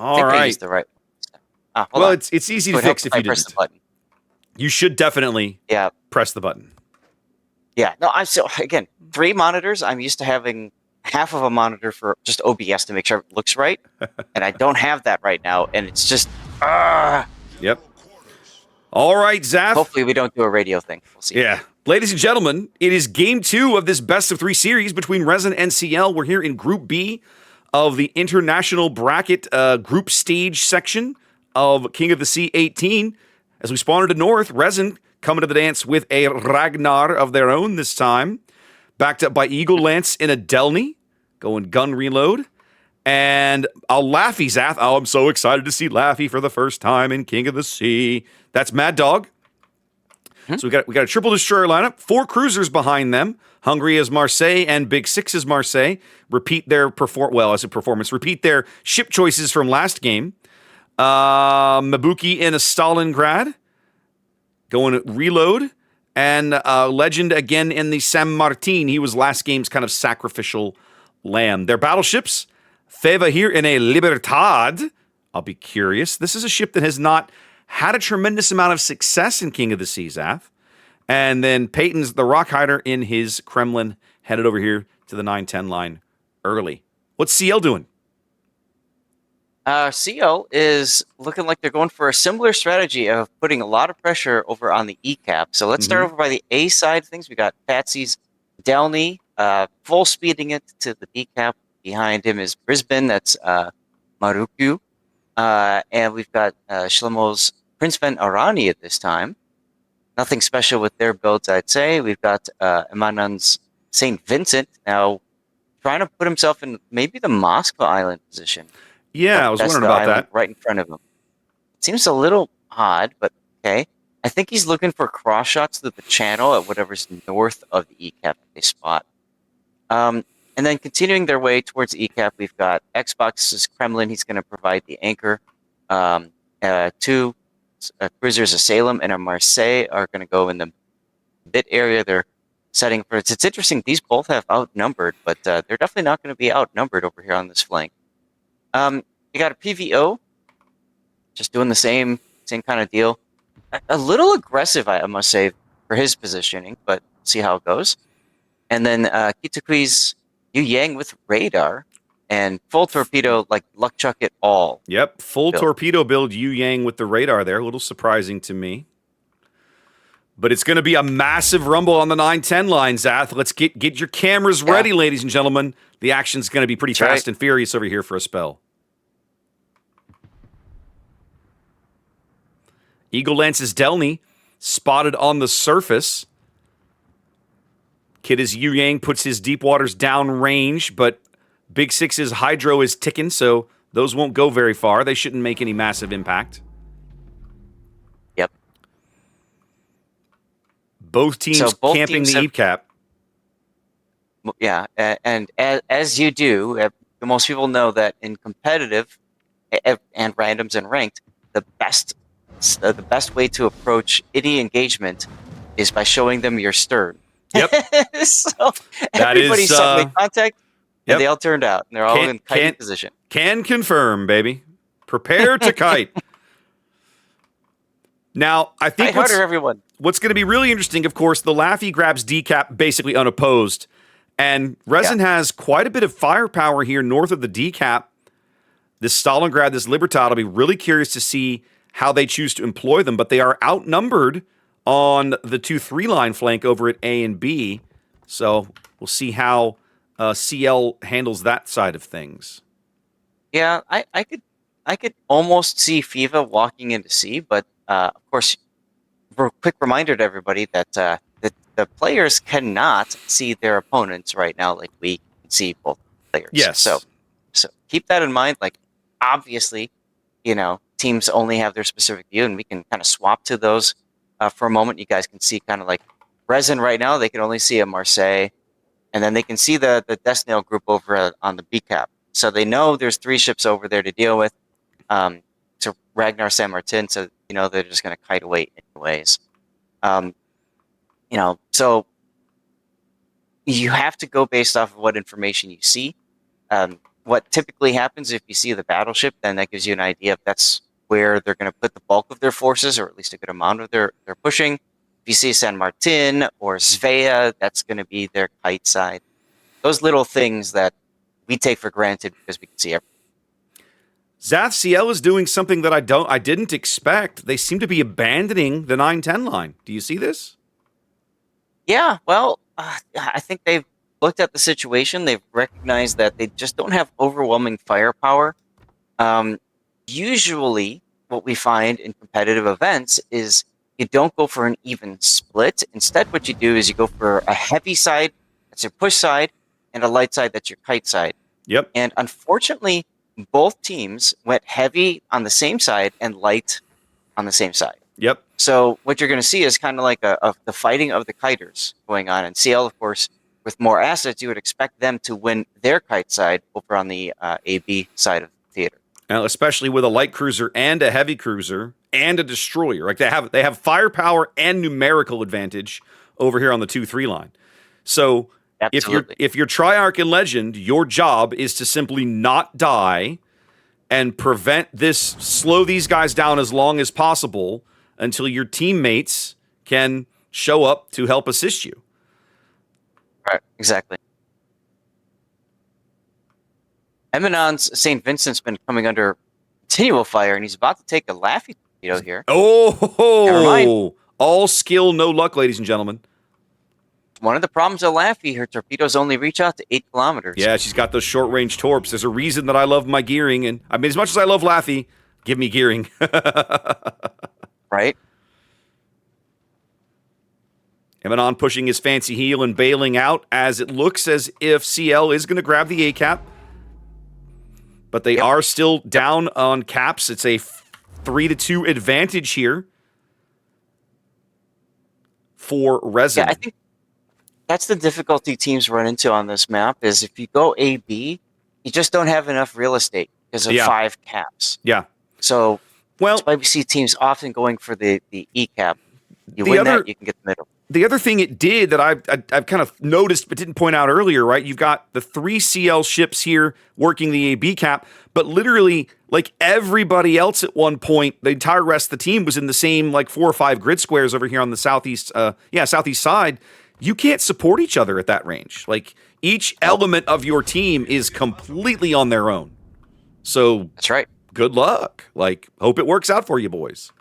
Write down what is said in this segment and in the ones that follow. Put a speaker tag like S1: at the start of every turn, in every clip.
S1: All
S2: I
S1: right.
S2: used the right. Hold
S1: Well,
S2: on.
S1: it's easy
S2: It
S1: to
S2: would help
S1: fix if
S2: I
S1: you
S2: press
S1: didn't.
S2: the button.
S1: You should definitely
S2: Yeah.
S1: press the button.
S2: Yeah. No, I'm so again 3 monitors. I'm used to having half of a monitor for just OBS to make sure it looks right, and I don't have that right now, and it's just.
S1: Yep. All right, Zaf.
S2: Hopefully, we don't do a radio thing. We'll see.
S1: Yeah. Ladies and gentlemen, it is game 2 of this best of 3 series between RESIN and CL. We're here in Group B of the international bracket group stage section of King of the Sea 18. As we spawn into North, RESIN coming to the dance with a Ragnar of their own this time. Backed up by Eagle Lance in a Delny, going gun reload. And a Laffy Zath. Oh, I'm so excited to see Laffy for the first time in King of the Sea. That's Mad Dog. So we got a triple destroyer lineup, 4 cruisers behind them. Hungry as Marseille and Big Six as Marseille. Repeat their repeat their ship choices from last game. Mabuki in a Stalingrad, going reload, and Legend again in the San Martin. He was last game's kind of sacrificial lamb. Their battleships, Feva here in a Libertad. I'll be curious. This is a ship that has not had a tremendous amount of success in King of the Sea, Zath. And then Peyton's the Rockhider in his Kremlin, headed over here to the 9-10 line early. What's CL doing?
S2: CL is looking like they're going for a similar strategy of putting a lot of pressure over on the E cap. So let's start over by the A side of things. We got Patsy's Delny, full speeding it to the B cap. Behind him is Brisbane. That's Maruku. And we've got Shlomo's Prince Van Arani at this time. Nothing special with their builds, I'd say. We've got Emanan's St. Vincent now trying to put himself in maybe the Moskva Island position.
S1: Yeah, I was wondering about that.
S2: Right in front of him. It seems a little odd, but okay. I think he's looking for cross shots through the channel at whatever's north of the E-cap they spot. And then continuing their way towards the E-cap, we've got Xbox's Kremlin. He's going to provide the anchor. 2 cruisers, a Salem and a Marseille, are going to go in the bit area. They're setting for it. It's interesting. These both have outnumbered, but they're definitely not going to be outnumbered over here on this flank. You got a PVO, just doing the same kind of deal. A little aggressive, I must say, for his positioning, but see how it goes. And then Kitakui's Yu Yang with radar and full torpedo, like luck chuck it all.
S1: Yep, full torpedo build Yu Yang with the radar there. A little surprising to me. But it's going to be a massive rumble on the 9-10 line, Zath. Let's get your cameras ready, ladies and gentlemen. The action's going to be pretty fast and furious over here for a spell. Eagle Lance's Delny spotted on the surface. Kid as Yu Yang puts his deep waters down range, but Big Six's Hydro is ticking, so those won't go very far. They shouldn't make any massive impact.
S2: Yep.
S1: Both teams camping the E-cap.
S2: Yeah, and as you do, most people know that in competitive and randoms and ranked, the best way to approach any engagement is by showing them your stern.
S1: Yep.
S2: So everybody suddenly contact, and they all turned out, and they're all in kiting position.
S1: Can confirm, baby. Prepare to kite. Now, I think what's going to be really interesting, of course, the Laffy grabs D-cap basically unopposed, and RESIN has quite a bit of firepower here north of the D-cap. This Stalingrad, this Libertad, I'll be really curious to see how they choose to employ them, but they are outnumbered on the 2-3 line flank over at A and B. So we'll see how CL handles that side of things.
S2: Yeah, I could almost see FIFA walking into C, but of course, quick reminder to everybody that the players cannot see their opponents right now like we can see both players.
S1: Yes.
S2: So keep that in mind. Like, obviously, teams only have their specific view, and we can kind of swap to those for a moment. You guys can see kind of like RESIN right now. They can only see a Marseille, and then they can see the Desnail group over on the B-cap. So they know there's 3 ships over there to deal with. To Ragnar San Martin, so they're just going to kite away anyways. So you have to go based off of what information you see. what typically happens if you see the battleship, then that gives you an idea if that's where they're going to put the bulk of their forces, or at least a good amount of their pushing. If you see San Martin or Svea, that's going to be their kite side. Those little things that we take for granted because we can see everything.
S1: Zath CL is doing something that I didn't expect. They seem to be abandoning the 9-10 line. Do you see this?
S2: Yeah, well, I think they've looked at the situation. They've recognized that they just don't have overwhelming firepower. Usually, what we find in competitive events is you don't go for an even split. Instead, what you do is you go for a heavy side, that's your push side, and a light side, that's your kite side.
S1: Yep.
S2: And unfortunately, both teams went heavy on the same side and light on the same side.
S1: Yep.
S2: So what you're going to see is kind of like the fighting of the kiters going on. And CL, of course, with more assets, you would expect them to win their kite side over on the AB side of the theater.
S1: Now, especially with a light cruiser and a heavy cruiser and a destroyer. Like they have firepower and numerical advantage over here on the 2-3 line. So
S2: Absolutely.
S1: if you're Triarch and Legend, your job is to simply not die and prevent this, slow these guys down as long as possible until your teammates can show up to help assist you.
S2: Right, exactly. Eminon's St. Vincent's been coming under continual fire, and he's about to take a Laffy torpedo here. Never mind.
S1: Oh, all skill, no luck, ladies and gentlemen.
S2: One of the problems of Laffy, her torpedoes only reach out to 8 kilometers.
S1: Yeah, she's got those short-range torps. There's a reason that I love my gearing, and I mean, as much as I love Laffy, give me gearing.
S2: Right?
S1: Emanon pushing his fancy heel and bailing out as it looks as if CL is going to grab the A-cap. But they are still down on caps. It's a 3-2 advantage here for RESIN.
S2: Yeah, I think that's the difficulty teams run into on this map is if you go AB, you just don't have enough real estate because of 5 caps.
S1: Yeah.
S2: So
S1: well,
S2: that's why we see teams often going for the E cap. You win that, you can get the middle.
S1: The other thing it did that I've kind of noticed but didn't point out earlier, right? You've got the 3 CL ships here working the AB cap, but literally like everybody else at one point, the entire rest of the team was in the same like 4 or 5 grid squares over here on the southeast side. You can't support each other at that range. Like each element of your team is completely on their own. So
S2: that's right.
S1: Good luck. Like hope it works out for you boys.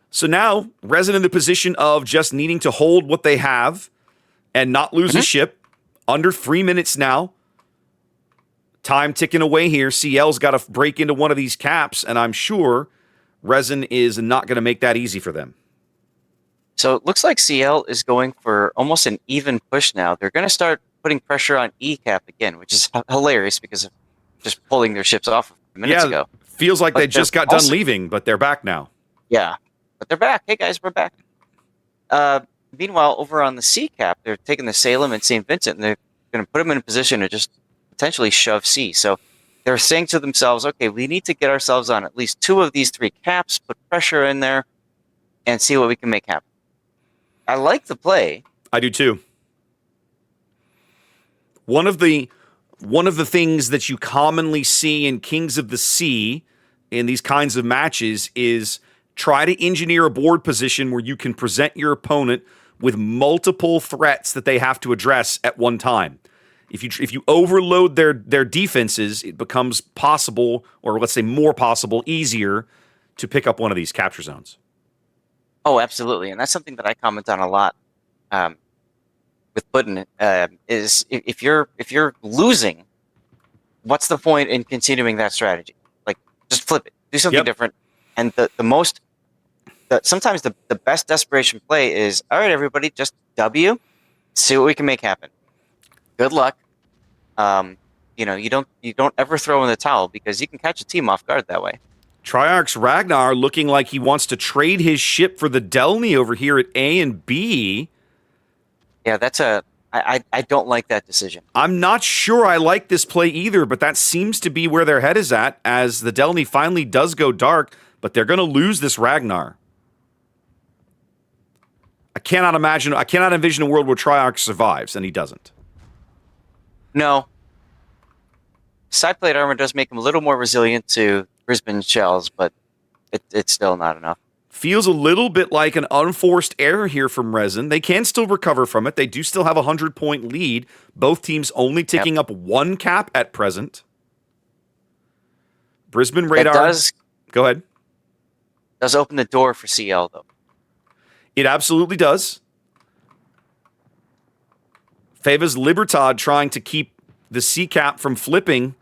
S1: So now, RESIN in the position of just needing to hold what they have and not lose a ship. Under 3 minutes now. Time ticking away here. CL's got to break into one of these caps, and I'm sure RESIN is not going to make that easy for them.
S2: So it looks like CL is going for almost an even push now. They're going to start putting pressure on E cap again, which is hilarious because of just pulling their ships off minutes ago.
S1: Feels like they just got done leaving, but they're back now.
S2: Yeah. But they're back. Hey, guys, we're back. Meanwhile, over on the C cap, they're taking the Salem and St. Vincent, and they're going to put them in a position to just potentially shove C. So they're saying to themselves, okay, we need to get ourselves on at least 2 of these 3 caps, put pressure in there, and see what we can make happen. I like the play.
S1: I do too. One of the things that you commonly see in Kings of the Sea in these kinds of matches is try to engineer a board position where you can present your opponent with multiple threats that they have to address at one time. If you overload their defenses, it becomes possible, or let's say more possible, easier to pick up one of these capture zones.
S2: Oh, absolutely, and that's something that I comment on a lot with Putin. Is if you're losing, what's the point in continuing that strategy? Like, just flip it, do something different. And sometimes the best desperation play is, all right, everybody, just W, see what we can make happen. Good luck. You don't ever throw in the towel because you can catch a team off guard that way.
S1: Triarch's Ragnar looking like he wants to trade his ship for the Delny over here at A and B.
S2: Yeah, I don't like that decision.
S1: I'm not sure I like this play either, but that seems to be where their head is at as the Delny finally does go dark, but they're going to lose this Ragnar. I cannot envision a world where Triarch survives, and he doesn't.
S2: No. Side plate armor does make him a little more resilient to Brisbane shells, but it's still not enough.
S1: Feels a little bit like an unforced error here from RESIN. They can still recover from it. They do still have a 100-point lead. Both teams only ticking up 1 cap at present. Brisbane radar. Go ahead.
S2: Does open the door for CL, though.
S1: It absolutely does. Feva's Libertad trying to keep the C cap from flipping,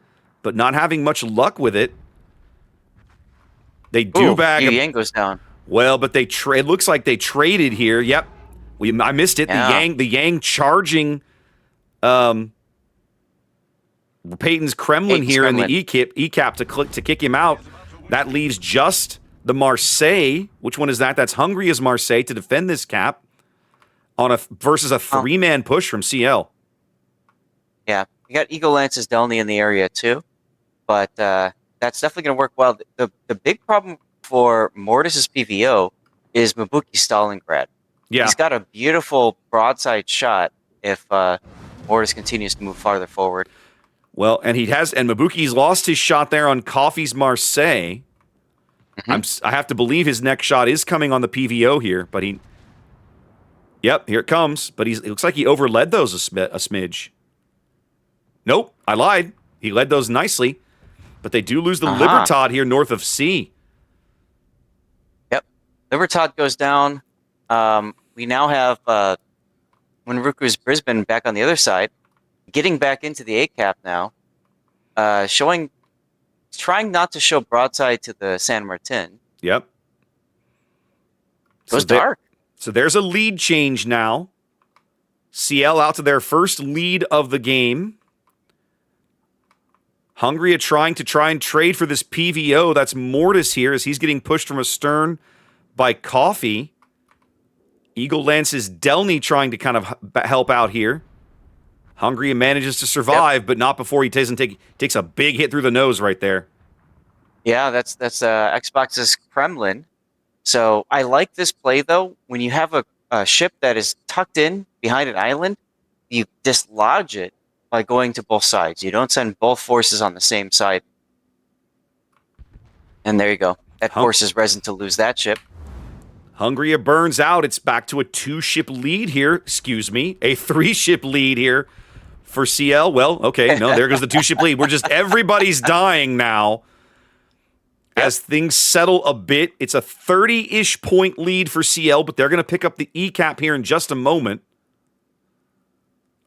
S1: but not having much luck with it. They do bag.
S2: Yang goes down.
S1: Well, but it looks like they traded here. Yep. I missed it.
S2: Yeah.
S1: The Yang charging Peyton's Kremlin here in the E-cap to kick him out. That leaves just the Marseille. Which one is that? That's Hungary's Marseille to defend this cap versus a 3-man push from CL.
S2: Yeah. You got Eagle Lance's Delny in the area too. But that's definitely going to work well. The big problem for Mortis's PVO is Mabuki Stalingrad.
S1: Yeah.
S2: He's got a beautiful broadside shot if Mortis continues to move farther forward.
S1: Well, and Mabuki's lost his shot there on Coffee's Marseille. I have to believe his next shot is coming on the PVO here, but yep, here it comes. But it looks like he overled those a smidge. Nope, I lied. He led those nicely, but they do lose the Libertad here north of C.
S2: Yep, Libertad goes down. We now have Winruku's Brisbane back on the other side, getting back into the A-cap now, trying not to show broadside to the San Martin.
S1: Yep.
S2: Goes dark.
S1: So there's a lead change now. CL out to their first lead of the game. Hungary trying and trade for this PVO. That's Mortis here as he's getting pushed from astern by Coffee. Eagle Lance's Delny trying to kind of help out here. Hungary manages to survive, but not before he takes a big hit through the nose right there.
S2: Yeah, that's Xbox's Kremlin. So I like this play, though. When you have a ship that is tucked in behind an island, you dislodge it by going to both sides. You don't send both forces on the same side. And there you go. That forces RESIN to lose that ship.
S1: Hungary burns out. It's back to a 2-ship lead here. Excuse me. A 3-ship lead here for CL. Well, okay. No, there goes the 2-ship lead. Everybody's dying now. As things settle a bit, it's a 30-ish point lead for CL, but they're going to pick up the E-cap here in just a moment.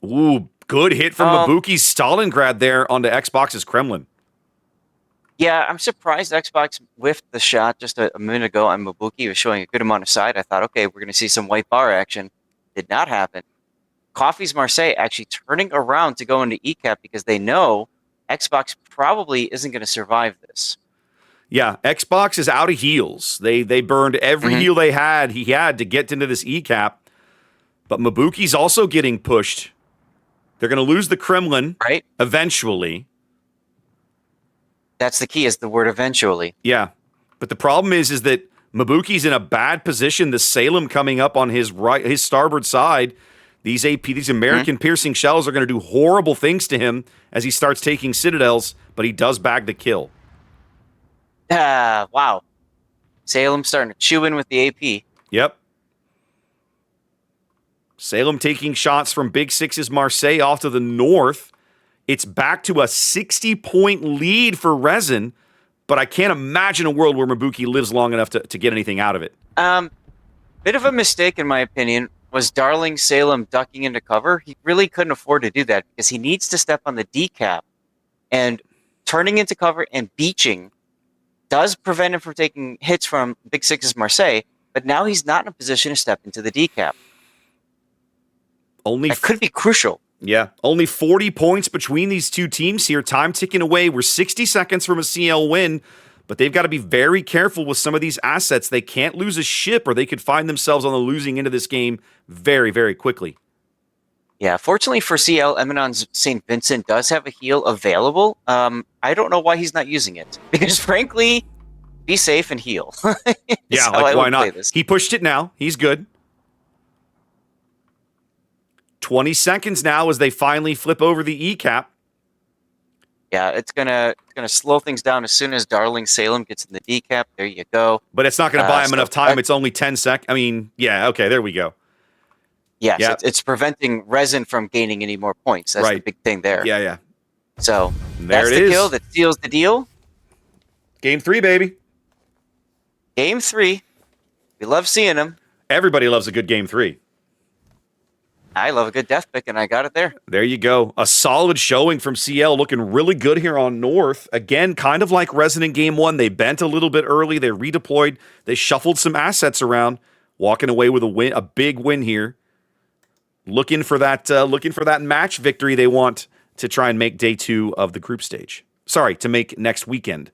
S1: Ooh, good hit from Mabuki's Stalingrad there onto Xbox's Kremlin.
S2: Yeah, I'm surprised Xbox whiffed the shot just a minute ago on Mabuki. He was showing a good amount of side. I thought, okay, we're going to see some white bar action. Did not happen. Coffee's Marseille actually turning around to go into E-cap because they know Xbox probably isn't going to survive this.
S1: Yeah, Xbox is out of heals. They burned every heal he had to get into this E-cap. But Mabuki's also getting pushed. They're going to lose the Kremlin eventually.
S2: That's the key, is the word eventually.
S1: Yeah. But the problem is that Mabuki's in a bad position. The Salem coming up on his starboard side. These American piercing shells are going to do horrible things to him as he starts taking citadels, but he does bag the kill.
S2: Wow. Salem starting to chew in with the AP.
S1: Yep. Salem taking shots from Big Six's Marseille off to the north. It's back to a 60-point lead for RESIN, but I can't imagine a world where Mabuki lives long enough to get anything out of it.
S2: Bit of a mistake, in my opinion, was Darling Salem ducking into cover. He really couldn't afford to do that because he needs to step on the D-cap, and turning into cover and beaching does prevent him from taking hits from Big Six's Marseille, but now he's not in a position to step into the D-cap. That could be crucial.
S1: Yeah, only 40 points between these two teams here. Time ticking away. We're 60 seconds from a CL win, but they've got to be very careful with some of these assets. They can't lose a ship or they could find themselves on the losing end of this game very, very quickly.
S2: Yeah, fortunately for CL, Eminon's St. Vincent does have a heal available. I don't know why he's not using it. Because frankly, be safe and heal.
S1: Yeah, like why not? He pushed it now. He's good. 20 seconds now as they finally flip over the E cap.
S2: Yeah, it's gonna slow things down as soon as Darling Salem gets in the decap. There you go.
S1: But it's not going to buy him
S2: so
S1: enough time. It's only 10 seconds. I mean, yeah, okay, there we go.
S2: Yes,
S1: Yeah.
S2: it's preventing Resin from gaining any more points. That's the
S1: Right.
S2: big thing there.
S1: Yeah, yeah.
S2: So
S1: There
S2: that's
S1: it
S2: the
S1: is.
S2: kill that seals the deal.
S1: Game 3, baby.
S2: Game 3. We love seeing them.
S1: Everybody loves a good game 3.
S2: I love a good death pick, and I got it there.
S1: There you go. A solid showing from CL, looking really good here on North. Again, kind of like Resin in Game 1. They bent a little bit early. They redeployed. They shuffled some assets around, walking away with a big win here. Looking for that match victory they want to try and make day 2 of the group stage. Sorry, to make next weekend.